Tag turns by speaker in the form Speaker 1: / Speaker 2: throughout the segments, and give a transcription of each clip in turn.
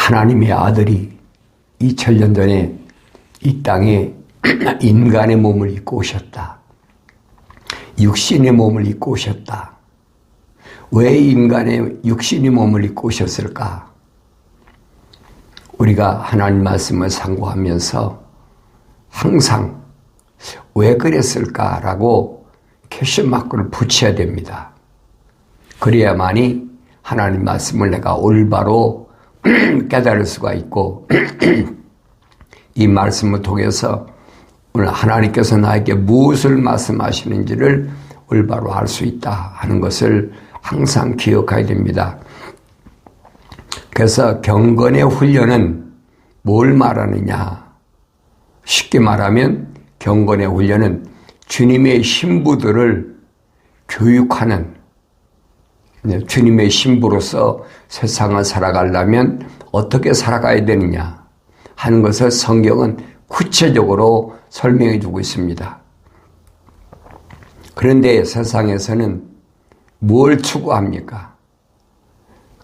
Speaker 1: 하나님의 아들이 2000년 전에 이 땅에 인간의 몸을 입고 오셨다. 육신의 몸을 입고 오셨다. 왜 인간의 육신의 몸을 입고 오셨을까? 우리가 하나님 말씀을 상고하면서 항상 왜 그랬을까라고 퀘스천 마크를 붙여야 됩니다. 그래야만이 하나님 말씀을 내가 올바로 깨달을 수가 있고 이 말씀을 통해서 오늘 하나님께서 나에게 무엇을 말씀하시는지를 올바로 알 수 있다 하는 것을 항상 기억해야 됩니다. 그래서 경건의 훈련은 뭘 말하느냐? 쉽게 말하면 경건의 훈련은 주님의 신부들을 교육하는, 주님의 신부로서 세상을 살아가려면 어떻게 살아가야 되느냐 하는 것을 성경은 구체적으로 설명해 주고 있습니다. 그런데 세상에서는 뭘 추구합니까?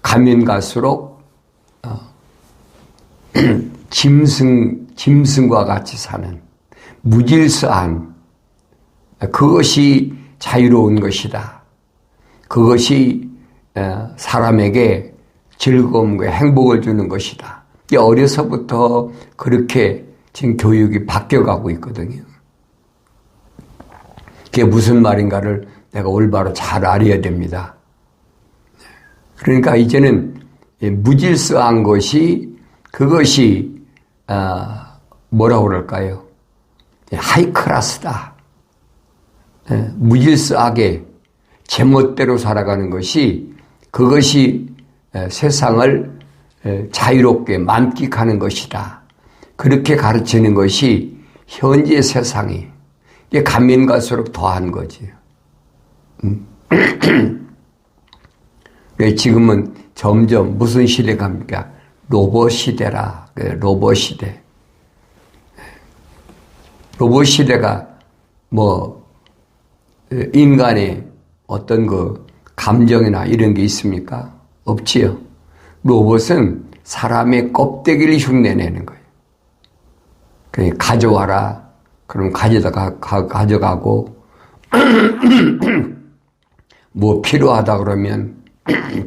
Speaker 1: 가면 갈수록 짐승과 같이 사는 무질서한, 그것이 자유로운 것이다. 그것이 사람에게 즐거움과 행복을 주는 것이다. 어려서부터 그렇게 지금 교육이 바뀌어가고 있거든요. 그게 무슨 말인가를 내가 올바로 잘 알아야 됩니다. 그러니까 이제는 무질서한 것이, 그것이 뭐라고 그럴까요? 하이클래스다. 무질서하게 제멋대로 살아가는 것이, 그것이 세상을 자유롭게 만끽하는 것이다. 그렇게 가르치는 것이 현재 세상이, 이게 가면 갈수록 더한 거지. 지금은 점점 무슨 시대가 갑니까? 로봇 시대라. 로봇 시대. 로봇 시대가 인간의 어떤 감정이나 이런 게 있습니까? 없지요. 로봇은 사람의 껍데기를 흉내내는 거예요. 그러니까 가져와라. 그럼 가져가고, 뭐 필요하다 그러면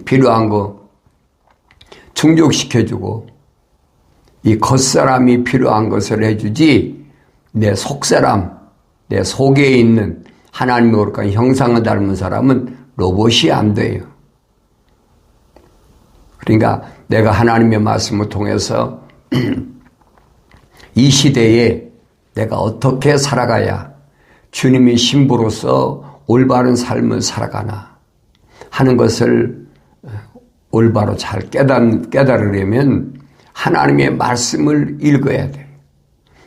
Speaker 1: 필요한 거 충족시켜주고, 이 겉사람이 필요한 것을 해주지, 내 속사람, 내 속에 있는 하나님의 거룩한 형상을 닮은 사람은 로봇이 안 돼요. 그러니까 내가 하나님의 말씀을 통해서 이 시대에 내가 어떻게 살아가야 주님의 신부로서 올바른 삶을 살아가나 하는 것을 올바로 잘 깨달으려면 하나님의 말씀을 읽어야 돼요.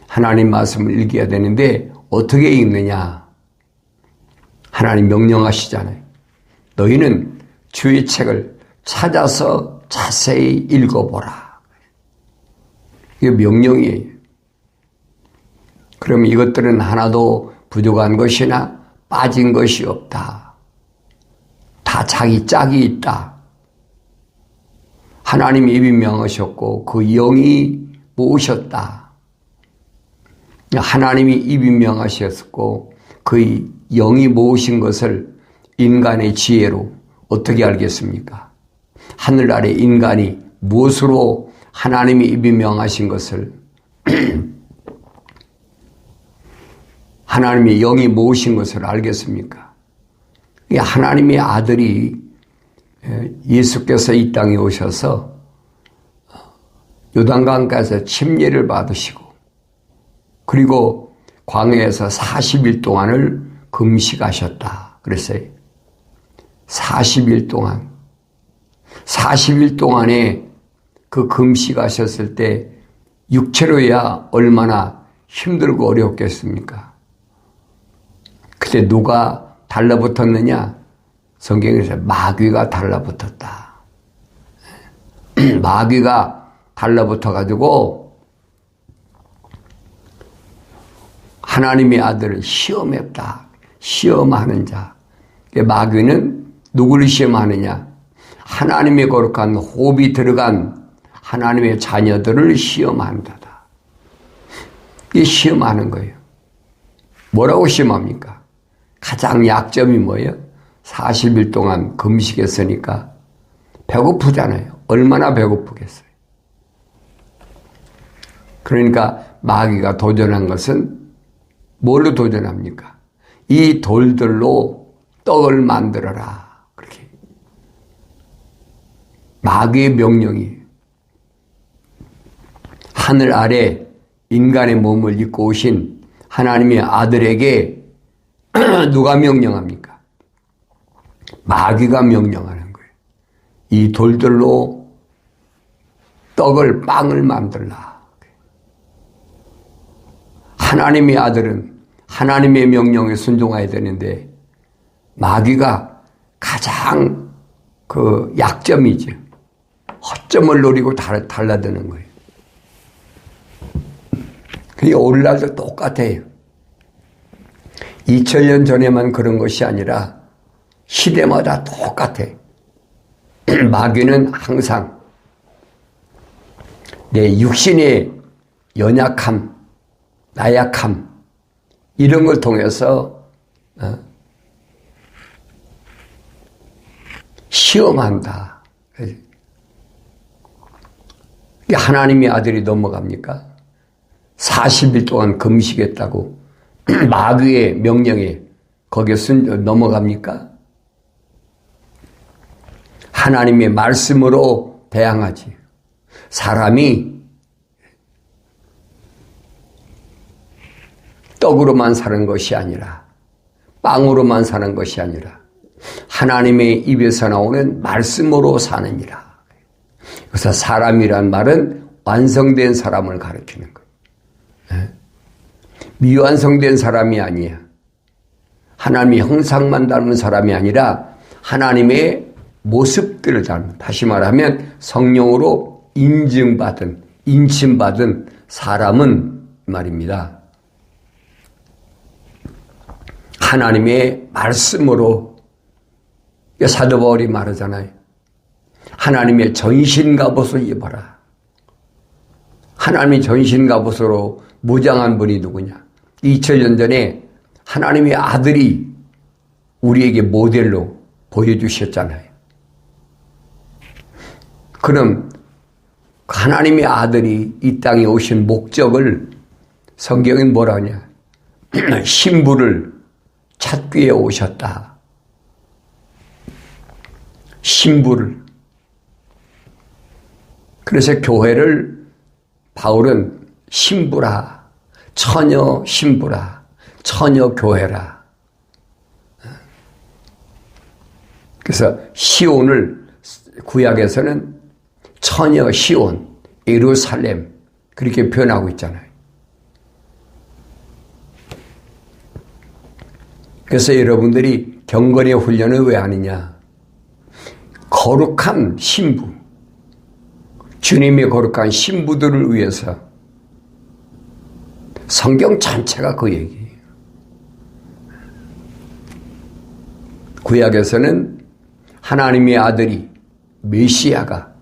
Speaker 1: 하나님 말씀을 읽어야 되는데 어떻게 읽느냐? 하나님 명령하시잖아요. 너희는 주의 책을 찾아서 자세히 읽어보라. 이게 명령이에요. 그럼 이것들은 하나도 부족한 것이나 빠진 것이 없다. 다 자기 짝이 있다. 하나님이 입이 명하셨고 그 영이 모으셨다. 하나님이 입이 명하셨고 그 영이 모으신 것을 인간의 지혜로 어떻게 알겠습니까? 하늘 아래 인간이 무엇으로 하나님이 입이 명하신 것을 하나님의 영이 모으신 것을 알겠습니까? 하나님의 아들이 예수께서 이 땅에 오셔서 요단강가에서 침례를 받으시고 그리고 광야에서 40일 동안을 금식하셨다 그랬어요. 40일 동안. 40일 동안에 그 금식하셨을 때 육체로야 얼마나 힘들고 어렵겠습니까? 그때 누가 달라붙었느냐? 성경에서 마귀가 달라붙었다. 마귀가 달라붙어가지고 하나님의 아들을 시험했다. 시험하는 자. 마귀는 누구를 시험하느냐? 하나님의 거룩한 호흡이 들어간 하나님의 자녀들을 시험한다다. 이게 시험하는 거예요. 뭐라고 시험합니까? 가장 약점이 뭐예요? 40일 동안 금식했으니까 배고프잖아요. 얼마나 배고프겠어요. 그러니까 마귀가 도전한 것은 뭘로 도전합니까? 이 돌들로 떡을 만들어라. 그렇게. 마귀의 명령이 하늘 아래 인간의 몸을 입고 오신 하나님의 아들에게 누가 명령합니까? 마귀가 명령하는 거예요. 이 돌들로 떡을, 빵을 만들라. 하나님의 아들은 하나님의 명령에 순종해야 되는데 마귀가 가장 그 약점이죠. 허점을 노리고 달라드는 거예요. 그게 오늘날도 똑같아요. 2000년 전에만 그런 것이 아니라 시대마다 똑같아. 마귀는 항상 내 육신의 연약함, 나약함 이런 걸 통해서 시험한다. 하나님의 아들이 넘어갑니까? 40일 동안 금식했다고 마귀의 명령에 거기에 넘어갑니까? 하나님의 말씀으로 대항하지. 사람이 떡으로만 사는 것이 아니라 빵으로만 사는 것이 아니라 하나님의 입에서 나오는 말씀으로 사느니라. 그래서 사람이란 말은 완성된 사람을 가리키는 거예요. 미완성된 사람이 아니야. 하나님의 형상만 닮은 사람이 아니라 하나님의 모습들을 닮은, 다시 말하면 성령으로 인증받은, 인침받은 사람은 말입니다. 하나님의 말씀으로, 사도 바울이 말하잖아요. 하나님의 전신갑옷을 입어라. 하나님의 전신갑옷으로 무장한 분이 누구냐? 2000년 전에 하나님의 아들이 우리에게 모델로 보여주셨잖아요. 그럼 하나님의 아들이 이 땅에 오신 목적을 성경은 뭐라 하냐? 신부를 찾기 위해 오셨다. 신부를. 그래서 교회를 바울은 신부라, 처녀 신부라, 처녀 교회라. 그래서 시온을 구약에서는 처녀 시온, 예루살렘 그렇게 표현하고 있잖아요. 그래서 여러분들이 경건의 훈련을 왜 하느냐? 거룩한 신부, 주님의 거룩한 신부들을 위해서. 성경 전체가 그 얘기예요. 구약에서는 하나님의 아들이 메시아가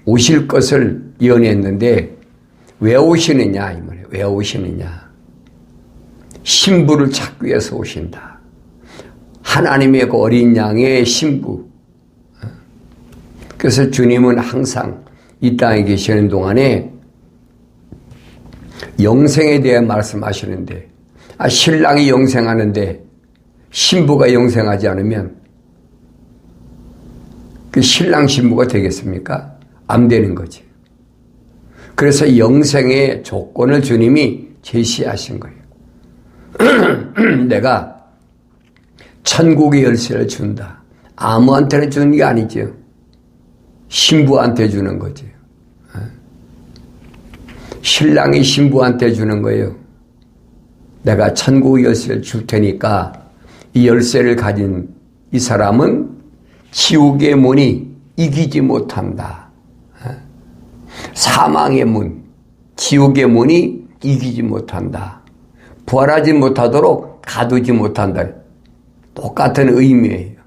Speaker 1: 오실 것을 예언했는데 왜 오시느냐 이 말이에요. 왜 오시느냐? 신부를 찾기 위해서 오신다. 하나님의 그 어린 양의 신부. 그래서 주님은 항상 이 땅에 계시는 동안에 영생에 대해 말씀하시는데, 신랑이 영생하는데 신부가 영생하지 않으면 그 신랑 신부가 되겠습니까? 안 되는 거지. 그래서 영생의 조건을 주님이 제시하신 거예요. 내가 천국의 열쇠를 준다. 아무한테나 주는 게 아니죠. 신부한테 주는 거지. 신랑이 신부한테 주는 거예요. 내가 천국의 열쇠를 줄 테니까 이 열쇠를 가진 이 사람은 지옥의 문이 이기지 못한다. 사망의 문, 지옥의 문이 이기지 못한다. 부활하지 못하도록 가두지 못한다. 똑같은 의미예요.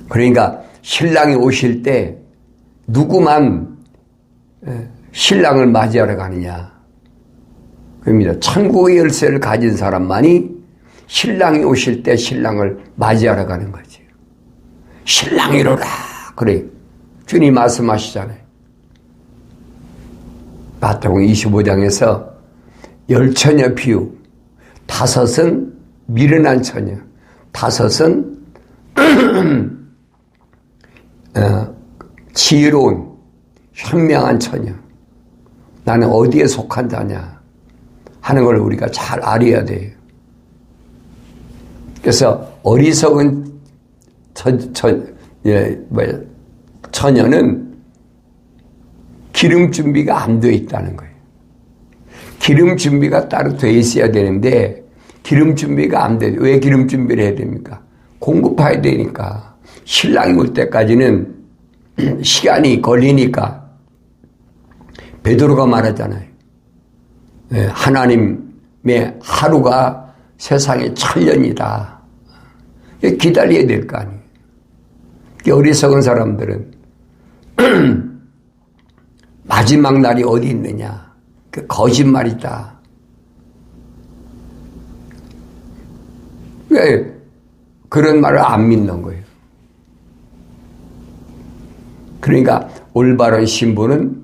Speaker 1: 그러니까 신랑이 오실 때 누구만 신랑을 맞이하러 가느냐. 그럽니다. 천국의 열쇠를 가진 사람만이 신랑이 오실 때 신랑을 맞이하러 가는 거지. 신랑이로라. 그래. 주님 말씀하시잖아요. 마태복음 25장에서 10처녀 비유, 5은 미련한 처녀, 5은 지혜로운 현명한 처녀. 나는 어디에 속한 자냐 하는 걸 우리가 잘 알아야 돼요. 그래서 어리석은 처녀는 기름 준비가 안 되어 있다는 거예요. 기름 준비가 따로 되어 있어야 되는데 기름 준비가 안 돼요. 왜 기름 준비를 해야 됩니까? 공급해야 되니까. 신랑이 올 때까지는 시간이 걸리니까. 베드로가 말하잖아요. 하나님의 하루가 세상의 1000년이다. 기다려야 될 거 아니에요. 어리석은 사람들은 마지막 날이 어디 있느냐. 그 거짓말이다. 왜 그런 말을 안 믿는 거예요. 그러니까 올바른 신부는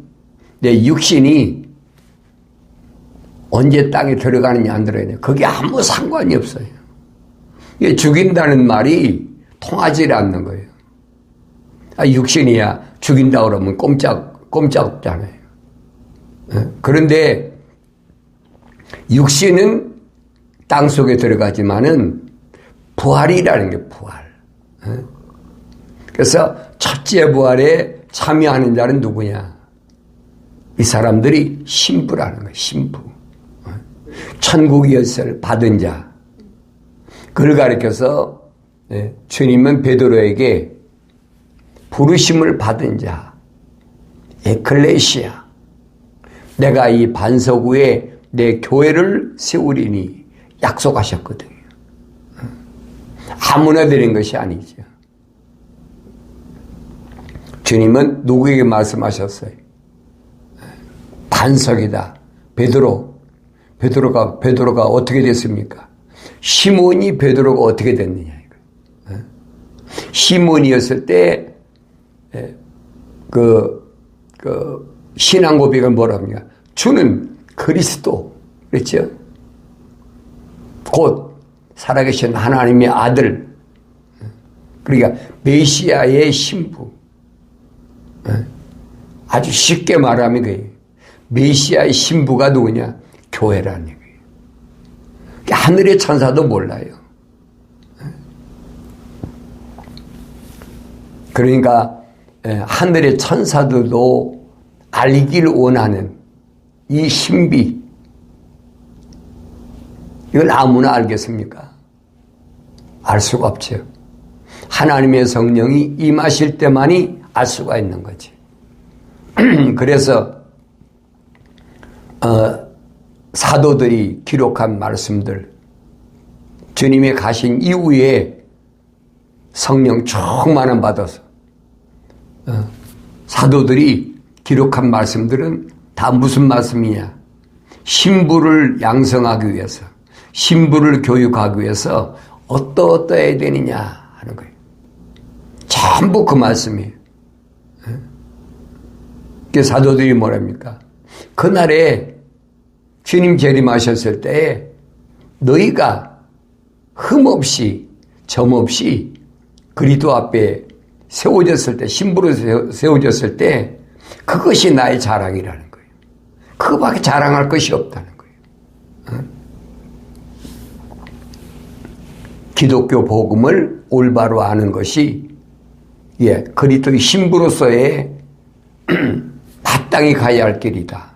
Speaker 1: 내 육신이 언제 땅에 들어가느냐 안 들어가느냐 그게 아무 상관이 없어요. 이게 죽인다는 말이 통하지 않는 거예요. 육신이야 죽인다 그러면 꼼짝 없잖아요. 그런데 육신은 땅 속에 들어가지만은 부활이라는 게 부활. 그래서 첫째 부활에 참여하는 자는 누구냐? 이 사람들이 신부라는 거예요. 신부. 천국의 열쇠를 받은 자. 그걸 가리켜서 주님은 베드로에게 부르심을 받은 자, 에클레시아. 내가 이 반석 위에 내 교회를 세우리니 약속하셨거든요. 아무나 드린 것이 아니죠. 주님은 누구에게 말씀하셨어요? 반석이다. 베드로가 어떻게 됐습니까? 시몬이 베드로가 어떻게 됐느냐. 시몬이었을 때 신앙 고백을 뭐라 합니까? 주는 그리스도 그랬죠? 곧 살아계신 하나님의 아들, 그러니까 메시아의 신부. 아주 쉽게 말하면 그게 메시아의 신부가 누구냐? 교회라는 얘기예요. 하늘의 천사도 몰라요. 그러니까 하늘의 천사들도 알기를 원하는 이 신비, 이걸 아무나 알겠습니까? 알 수가 없죠. 하나님의 성령이 임하실 때만이 알 수가 있는 거지. 그래서 사도들이 기록한 말씀들, 주님이 가신 이후에 성령 충만함 받아서 사도들이 기록한 말씀들은 다 무슨 말씀이냐? 신부를 양성하기 위해서, 신부를 교육하기 위해서 어떠해야 되느냐 하는 거예요. 전부 그 말씀이에요. 그 사도들이 뭐랍니까? 그날에 주님 재림하셨을 때 너희가 흠없이 점없이 그리스도 앞에 세워졌을 때, 신부로 세워졌을 때 그것이 나의 자랑이라는 거예요. 그거밖에 자랑할 것이 없다는 거예요. 기독교 복음을 올바로 아는 것이 그리스도의 신부로서의 마땅히 가야 할 길이다.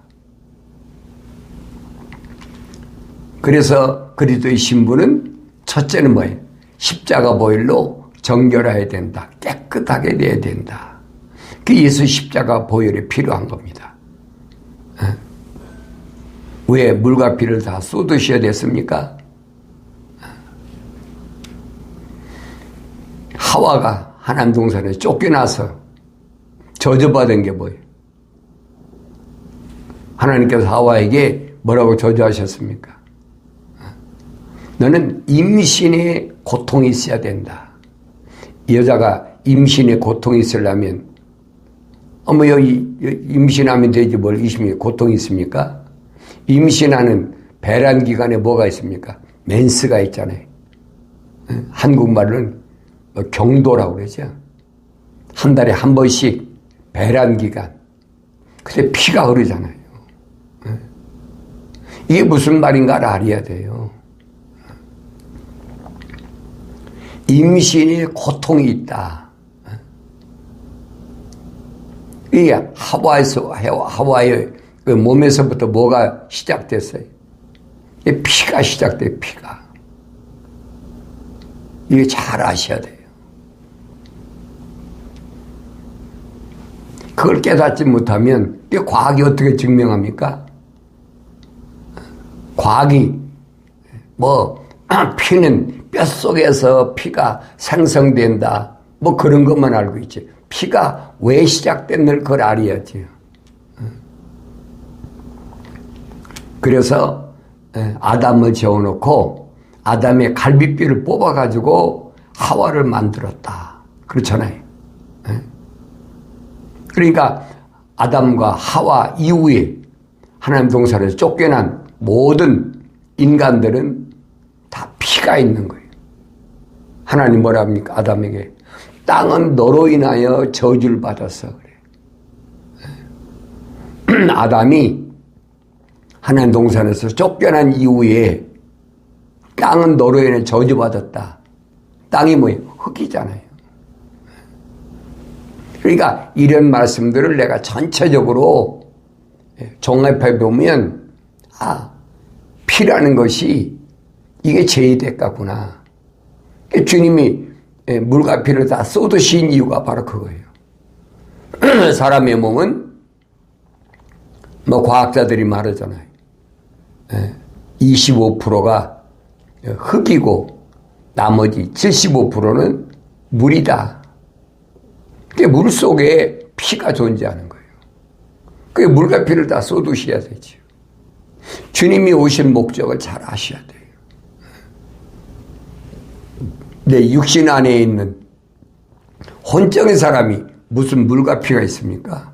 Speaker 1: 그래서 그리스도의 신부는 첫째는 뭐예요? 십자가 보혈로 정결해야 된다. 깨끗하게 돼야 된다. 그 예수 십자가 보혈이 필요한 겁니다. 왜 물과 피를 다 쏟으셔야 됐습니까? 하와가 하나님 동산에 쫓겨나서 저주받은 게 뭐예요? 하나님께서 하와에게 뭐라고 저주하셨습니까? 너는 임신의 고통이 있어야 된다. 여자가 임신의 고통이 있으려면 임신하면 되지 뭘 임신의 고통이 있습니까? 임신하는 배란 기간에 뭐가 있습니까? 멘스가 있잖아요. 한국말로는 경도라고 그러죠. 한 달에 한 번씩 배란 기간. 그때 피가 흐르잖아요. 이게 무슨 말인가를 알아야 돼요. 임신에 고통이 있다. 이게 하와의 그 몸에서부터 뭐가 시작됐어요? 피가 시작돼요, 피가. 이게 잘 아셔야 돼요. 그걸 깨닫지 못하면 과학이 어떻게 증명합니까? 과학이 피는 뼛속에서 피가 생성된다 그런 것만 알고 있지 피가 왜 시작됐는 걸 알아야지. 그래서 아담을 재워놓고 아담의 갈비뼈를 뽑아가지고 하와를 만들었다 그렇잖아요. 그러니까 아담과 하와 이후에 하나님 동산에서 쫓겨난 모든 인간들은 다 피가 있는 거예요. 하나님 뭐라 합니까? 아담에게 땅은 너로 인하여 저주를 받았어 그래. 아담이 하나님 동산에서 쫓겨난 이후에 땅은 너로 인해 저주받았다. 땅이 뭐예요? 흙이잖아요. 그러니까 이런 말씀들을 내가 전체적으로 종합해 보면 피라는 것이 이게 죄의 대가구나. 주님이 물과 피를 다 쏟으신 이유가 바로 그거예요. 사람의 몸은 과학자들이 말하잖아요. 25%가 흙이고 나머지 75%는 물이다. 물 속에 피가 존재하는 거예요. 그게 물과 피를 다 쏟으셔야 되죠. 주님이 오신 목적을 잘 아셔야 돼요. 내 육신 안에 있는 혼적인 사람이 무슨 물과 피가 있습니까?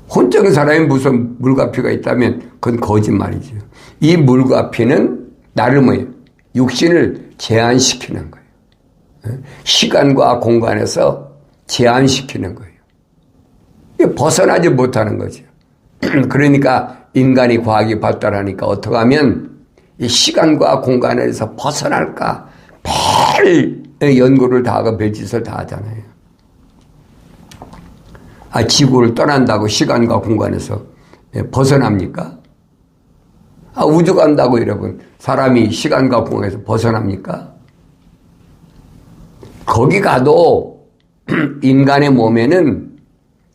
Speaker 1: 혼적인 사람이 무슨 물과 피가 있다면 그건 거짓말이죠. 이 물과 피는 나를 뭐예요? 육신을 제한시키는 거예요. 시간과 공간에서 제한시키는 거예요. 벗어나지 못하는 거죠. 그러니까 인간이 과학이 발달하니까 어떻게 하면 이 시간과 공간에서 벗어날까 매일 연구를 다 하고 별짓을 다 하잖아요. 지구를 떠난다고 시간과 공간에서 벗어납니까? 우주 간다고 여러분 사람이 시간과 공간에서 벗어납니까? 거기 가도 인간의 몸에는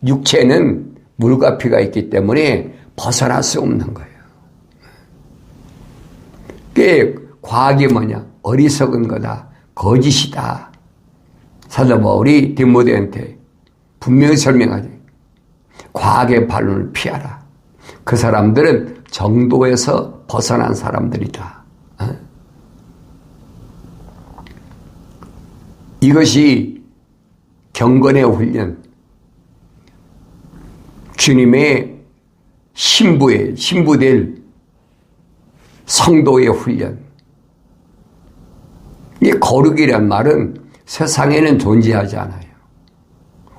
Speaker 1: 육체는 물과 피가 있기 때문에 벗어날 수 없는 거예요. 그게 과학이 뭐냐? 어리석은 거다. 거짓이다. 사도 바울이 디모데한테 분명히 설명하지. 과학의 반론을 피하라. 그 사람들은 정도에서 벗어난 사람들이다. 이것이 경건의 훈련, 주님의 신부될 성도의 훈련. 이 거룩이란 말은 세상에는 존재하지 않아요.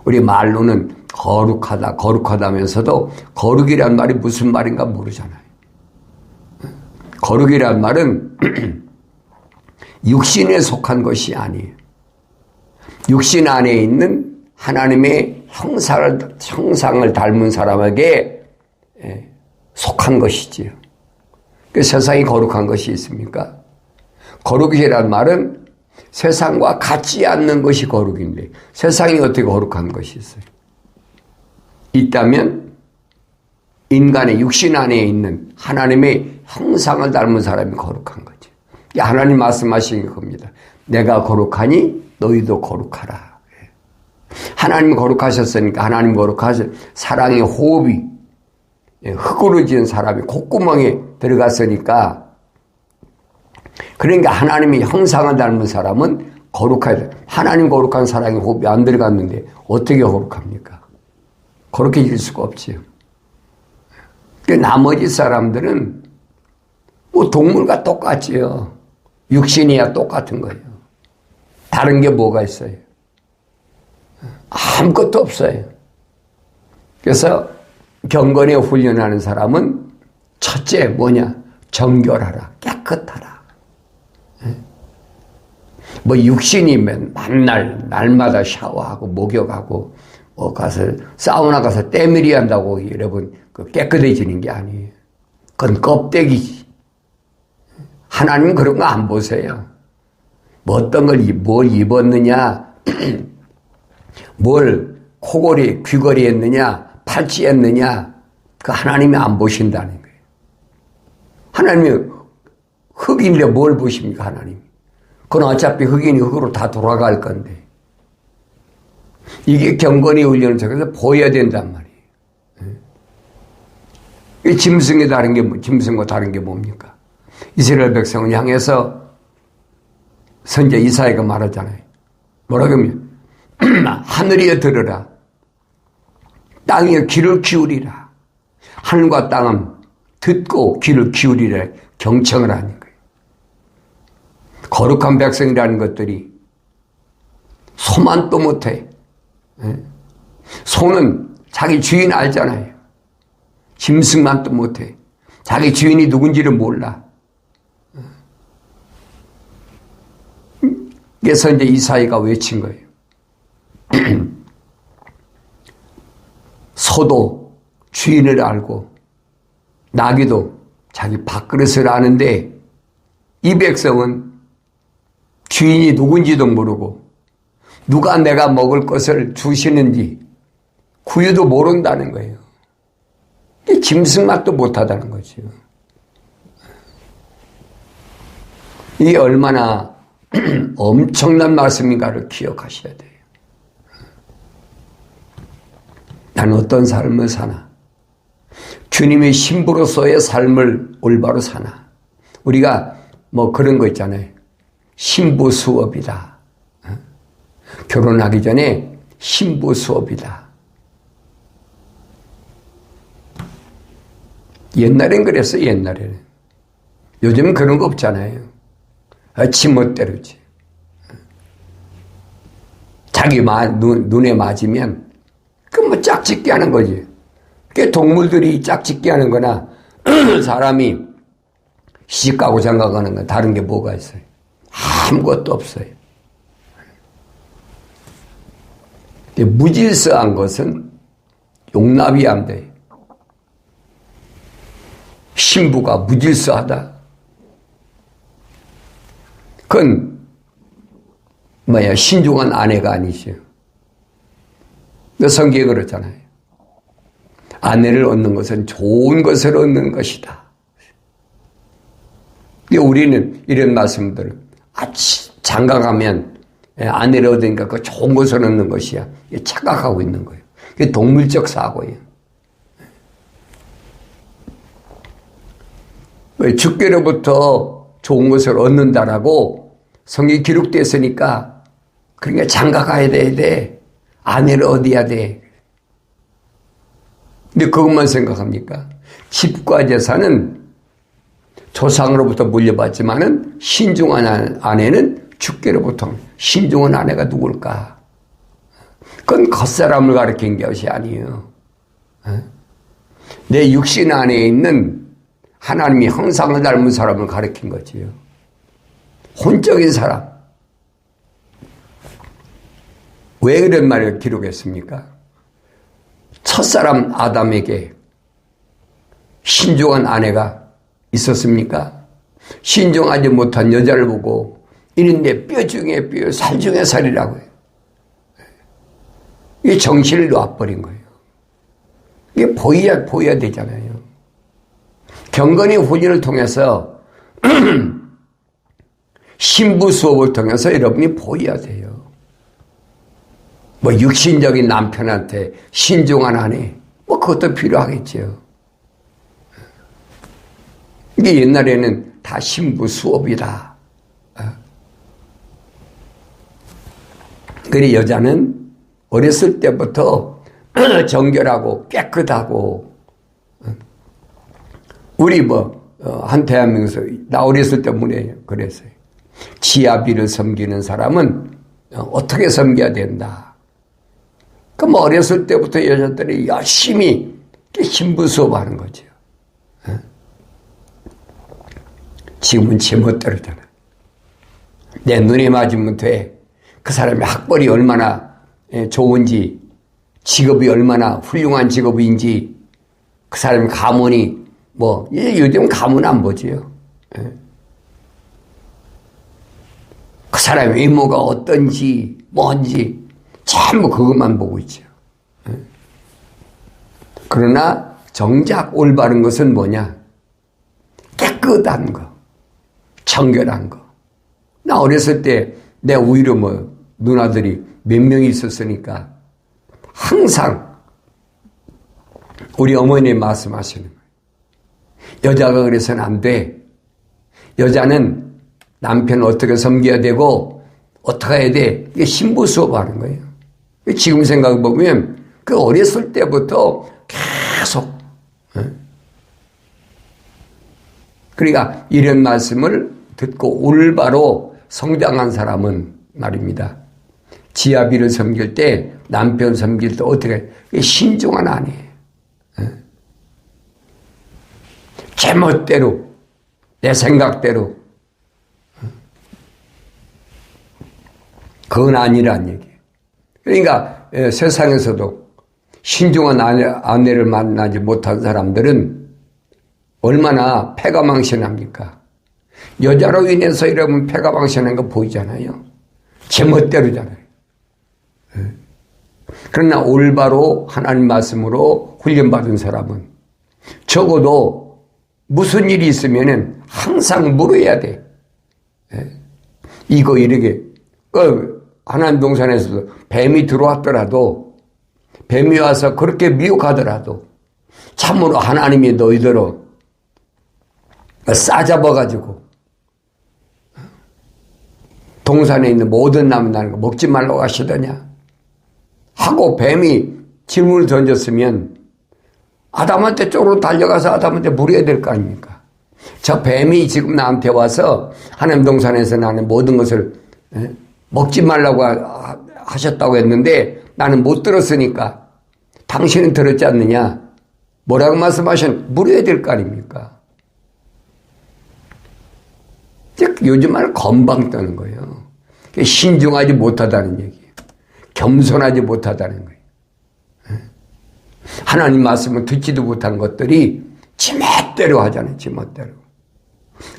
Speaker 1: 우리 말로는 거룩하다면서도 거룩이란 말이 무슨 말인가 모르잖아요. 거룩이란 말은 육신에 속한 것이 아니에요. 육신 안에 있는 하나님의 형상을 닮은 사람에게 속한 것이지요. 세상이 거룩한 것이 있습니까? 거룩이란 말은 세상과 같지 않는 것이 거룩인데 세상이 어떻게 거룩한 것이 있어요? 있다면 인간의 육신 안에 있는 하나님의 형상을 닮은 사람이 거룩한 거죠. 하나님 말씀하신 겁니다. 내가 거룩하니 너희도 거룩하라. 하나님 거룩하셨으니까 하나님 거룩하신 사랑의 호흡이 흙으로 지은 사람이 콧구멍에 들어갔으니까 그러니까 하나님의 형상을 닮은 사람은 거룩해야 돼. 하나님 거룩한 사랑의 호흡이 안 들어갔는데 어떻게 거룩합니까? 거룩해질 수가 없지요. 나머지 사람들은 뭐 동물과 똑같지요. 육신이야 똑같은 거예요. 다른 게 뭐가 있어요? 아무것도 없어요. 그래서 경건에 훈련하는 사람은 첫째 뭐냐? 정결하라, 깨끗하라. 뭐 육신이면 만날 날마다 샤워하고 목욕하고 뭐 가서 사우나 가서 때밀이 한다고 여러분 그 깨끗해지는 게 아니에요. 그건 껍데기지. 하나님 그런 거 안 보세요. 뭐 어떤 뭘 입었느냐, 뭘 코걸이, 귀걸이 했느냐, 팔찌 했느냐, 그 하나님이 안 보신다는 거예요. 하나님이 흙인데 뭘 보십니까, 하나님이? 그건 어차피 흙인이 흙으로 다 돌아갈 건데. 이게 경건의 훈련을 통해서 보여야 된단 말이에요. 이 짐승이 다른 게, 짐승과 다른 게 뭡니까? 이스라엘 백성을 향해서 선지자 이사야가 말하잖아요. 뭐라고 하면, 하늘이여 들으라. 땅이여 귀를 기울이라. 하늘과 땅은 듣고 귀를 기울이라 경청을 하는 거예요. 거룩한 백성이라는 것들이 소만도 못해. 소는 자기 주인 알잖아요. 짐승만도 못해. 자기 주인이 누군지를 몰라. 그래서 이제 이사야가 외친 거예요. 소도 주인을 알고 나귀도 자기 밥그릇을 아는데 이 백성은 주인이 누군지도 모르고 누가 내가 먹을 것을 주시는지 구유도 모른다는 거예요. 짐승 맛도 못하다는 거죠. 이게 얼마나 엄청난 말씀인가를 기억하셔야 돼요. 나는 어떤 삶을 사나? 주님의 신부로서의 삶을 올바로 사나? 우리가 뭐 그런 거 있잖아요. 신부 수업이다. 결혼하기 전에 신부 수업이다. 옛날엔 그랬어요, 옛날에는. 요즘은 그런 거 없잖아요. 지멋대로지. 자기 눈에 맞으면 그 뭐 짝짓기 하는 거지. 그 동물들이 짝짓기 하는 거나 사람이 시집가고 장가가는 건 다른 게 뭐가 있어요? 아무것도 없어요. 무질서한 것은 용납이 안 돼요. 신부가 무질서하다. 그건 신중한 아내가 아니죠. 성경에 그렇잖아요. 아내를 얻는 것은 좋은 것을 얻는 것이다. 우리는 이런 말씀들을 장가가면 아내를 얻으니까 그 좋은 것을 얻는 것이야. 착각하고 있는 거예요. 그게 동물적 사고예요. 주께로부터 좋은 것을 얻는다라고 성경에 기록됐으니까 그러니까 장가가야 돼. 아내를 얻어야 돼. 근데 그것만 생각합니까? 집과 재산은 조상으로부터 물려받지만은 신중한 아내는 주께로부터. 신중한 아내가 누굴까? 그건 겉사람을 가리킨 것이 아니에요. 내 육신 안에 있는 하나님이 형상을 닮은 사람을 가리킨 거지요. 혼적인 사람. 왜 그런 말을 기록했습니까? 첫사람 아담에게 신중한 아내가 있었습니까? 신중하지 못한 여자를 보고 이는 내 뼈 중에 뼈, 살 중에 살이라고 해요. 이게 정신을 놔버린 거예요. 이게 보여야 되잖아요. 경건의 훈련을 통해서 신부 수업을 통해서 여러분이 보여야 돼요. 뭐 육신적인 남편한테 신중한 아내, 뭐 그것도 필요하겠죠. 이게 옛날에는 다 신부 수업이다. 그래 여자는 어렸을 때부터 정결하고 깨끗하고, 우리 한 대한민국에서 나 어렸을 때 문에 그랬어요. 지아비를 섬기는 사람은 어떻게 섬겨야 된다. 그럼 어렸을 때부터 여자들이 열심히 신부 수업하는 거죠. 지금은 제멋대로잖아. 내 눈에 맞으면 돼. 그 사람의 학벌이 얼마나 좋은지, 직업이 얼마나 훌륭한 직업인지, 그 사람의 가문이 요즘 가문 안 보지요. 그 사람의 외모가 어떤지, 뭔지, 전부 그것만 보고 있죠. 그러나 정작 올바른 것은 뭐냐? 깨끗한 거, 청결한 거. 나 어렸을 때 내 오히려 누나들이 몇 명이 있었으니까 항상 우리 어머니 말씀하시는 거예요. 여자가 그래서는 안 돼. 여자는 남편을 어떻게 섬겨야 되고 어떻게 해야 돼. 이게 신부 수업하는 거예요. 지금 생각해보면 그 어렸을 때부터 계속. 그러니까 이런 말씀을 듣고 올바로 성장한 사람은 말입니다. 지아비를 섬길 때, 남편 섬길 때 어떻게 신중한 아내예요. 제 멋대로, 내 생각대로. 그건 아니란 얘기예요. 그러니까 세상에서도 신중한 아내를 만나지 못한 사람들은 얼마나 패가망신합니까? 여자로 인해서 이러면 패가망신한 거 보이잖아요. 제 멋대로잖아요. 그러나 올바로 하나님 말씀으로 훈련받은 사람은 적어도 무슨 일이 있으면은 항상 물어야 돼. 이거 이렇게 하나님 동산에서도 뱀이 들어왔더라도, 뱀이 와서 그렇게 미혹하더라도 참으로 하나님이 너희들을 싸잡아가지고 동산에 있는 모든 나무 나는 거 먹지 말라고 하시더냐 하고 뱀이 질문을 던졌으면 아담한테 쪽으로 달려가서 아담한테 물어야 될 거 아닙니까? 저 뱀이 지금 나한테 와서 하나님 동산에서 나는 모든 것을 먹지 말라고 하셨다고 했는데 나는 못 들었으니까 당신은 들었지 않느냐? 뭐라고 말씀하셨는지 물어야 될 거 아닙니까? 요즘 말 건방 떠는 거예요. 신중하지 못하다는 얘기예요. 겸손하지 못하다는 거예요. 하나님 말씀을 듣지도 못한 것들이 지멋대로 하잖아요. 지멋대로.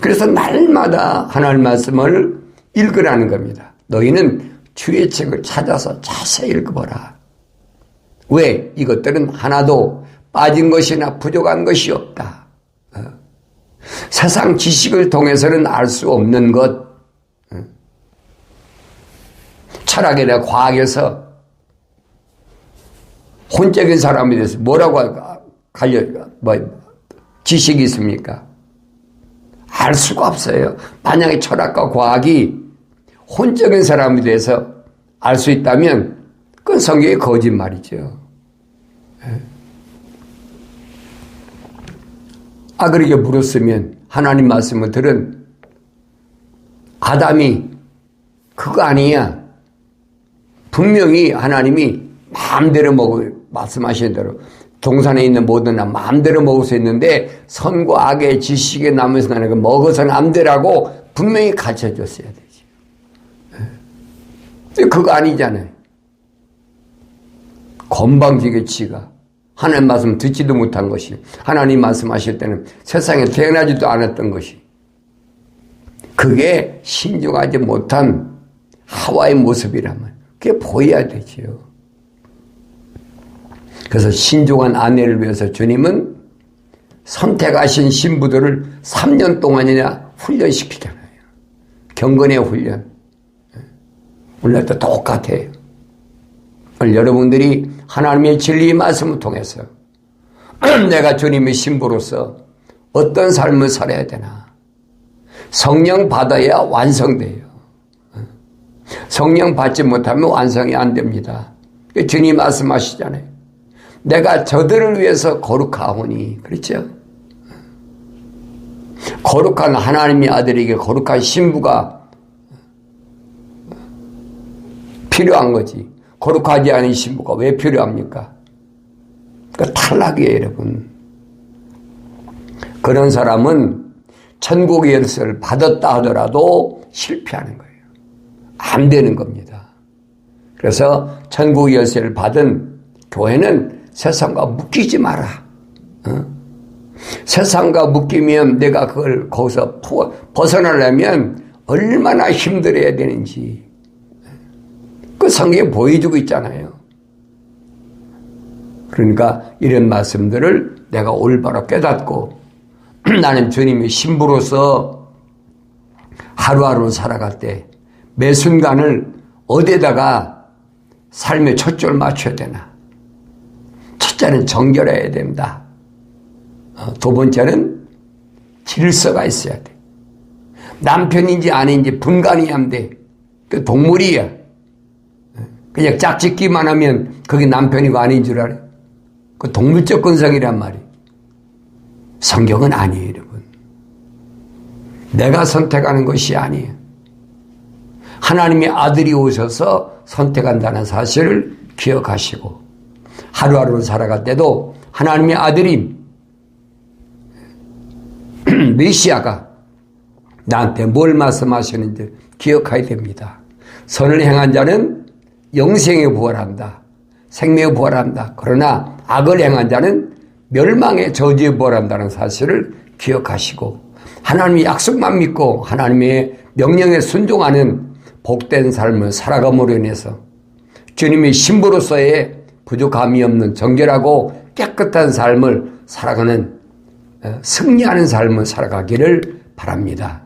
Speaker 1: 그래서 날마다 하나님 말씀을 읽으라는 겁니다. 너희는 주의 책을 찾아서 자세히 읽어보라. 왜? 이것들은 하나도 빠진 것이나 부족한 것이 없다. 세상 지식을 통해서는 알 수 없는 것. 철학이나 과학에서 혼적인 사람에 대해서 뭐라고 지식이 있습니까? 알 수가 없어요. 만약에 철학과 과학이 혼적인 사람에 대해서 알 수 있다면 그건 성경의 거짓말이죠. 그렇게 물었으면 하나님 말씀을 들은 아담이 그거 아니야. 분명히 하나님이 마음대로 말씀하신 대로 동산에 있는 모든 나 마음대로 먹을 수 있는데 선과 악의 지식의 나무에서 나는 거 먹어서는 안 되라고 분명히 가르쳐줬어야 되지. 그거 아니잖아요. 건방지게치가 하나님 말씀 듣지도 못한 것이, 하나님 말씀하실 때는 세상에 태어나지도 않았던 것이, 그게 신중하지 못한 하와의 모습이라면 그게 보여야 되지요. 그래서 신중한 아내를 위해서 주님은 선택하신 신부들을 3년 동안이나 훈련시키잖아요. 경건의 훈련. 우리나라도 똑같아요. 여러분들이 하나님의 진리의 말씀을 통해서 내가 주님의 신부로서 어떤 삶을 살아야 되나. 성령 받아야 완성돼요. 성령 받지 못하면 완성이 안 됩니다. 주님 말씀하시잖아요. 내가 저들을 위해서 거룩하오니. 그렇죠? 거룩한 하나님의 아들에게 거룩한 신부가 필요한 거지. 거룩하지 않은 신부가 왜 필요합니까? 그러니까 탈락이에요, 여러분. 그런 사람은 천국의 열쇠를 받았다 하더라도 실패하는 거예요. 안 되는 겁니다. 그래서 천국의 열쇠를 받은 교회는 세상과 묶이지 마라. 세상과 묶이면 내가 그걸 거기서 벗어나려면 얼마나 힘들어야 되는지 그 성경에 보여주고 있잖아요. 그러니까 이런 말씀들을 내가 올바로 깨닫고 나는 주님의 신부로서 하루하루 살아갈 때 매 순간을 어디에다가 삶의 초점을 맞춰야 되나. 첫째는 정결해야 된다. 두 번째는 질서가 있어야 돼. 남편인지 아닌지 분간이 안 돼. 그 동물이야. 그냥 짝짓기만 하면 그게 남편이고 아닌 줄 알아요. 그 동물적 근성이란 말이에요. 성경은 아니에요, 여러분. 내가 선택하는 것이 아니에요. 하나님의 아들이 오셔서 선택한다는 사실을 기억하시고 하루하루 살아갈 때도 하나님의 아들인 메시아가 나한테 뭘 말씀하시는지 기억해야 됩니다. 선을 행한 자는 영생에 부활한다. 생명에 부활한다. 그러나 악을 행한 자는 멸망의 저주에 부활한다는 사실을 기억하시고 하나님의 약속만 믿고 하나님의 명령에 순종하는 복된 삶을 살아감으로 인해서 주님의 신부로서의 부족함이 없는 정결하고 깨끗한 삶을 살아가는 승리하는 삶을 살아가기를 바랍니다.